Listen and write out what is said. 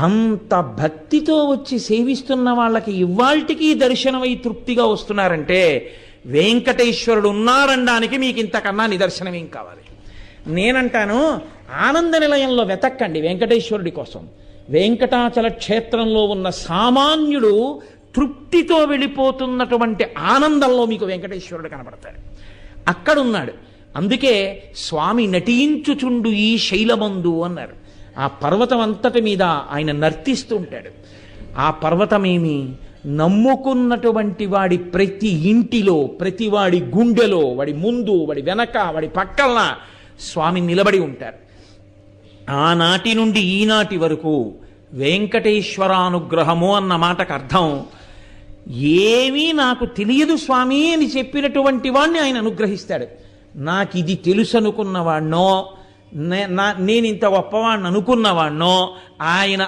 అంత భక్తితో వచ్చి సేవిస్తున్న వాళ్ళకి ఇవాల్టికి దర్శనమై తృప్తిగా వస్తున్నారంటే వెంకటేశ్వరుడు ఉన్నారనడానికి మీకు ఇంతకన్నా నిదర్శనం ఏం కావాలి? నేనంటాను, ఆనంద నిలయంలో వెతక్కండి వెంకటేశ్వరుడి కోసం. వెంకటాచల క్షేత్రంలో ఉన్న సామాన్యుడు తృప్తితో వెళ్ళిపోతున్నటువంటి ఆనందంలో మీకు వెంకటేశ్వరుడు కనబడతాడు. అక్కడున్నాడు. అందుకే స్వామి నటించుచుండు ఈ శైలమందు అన్నారు. ఆ పర్వతం అంతటి మీద ఆయన నర్తిస్తూ ఉంటాడు. ఆ పర్వతమేమి నమ్ముకున్నటువంటి వాడి ప్రతి ఇంటిలో, ప్రతి వాడి గుండెలో, వాడి ముందు, వాడి వెనక, వాడి పక్కన స్వామి నిలబడి ఉంటారు. ఆనాటి నుండి ఈనాటి వరకు వెంకటేశ్వరానుగ్రహము అన్న మాటకు అర్థం, ఏమీ నాకు తెలియదు స్వామి అని చెప్పినటువంటి వాడిని ఆయన అనుగ్రహిస్తాడు. నాకు ఇది తెలుసు అనుకున్నవాడినో, నేను ఇంత గొప్పవాడిని అనుకున్నవాడినో ఆయన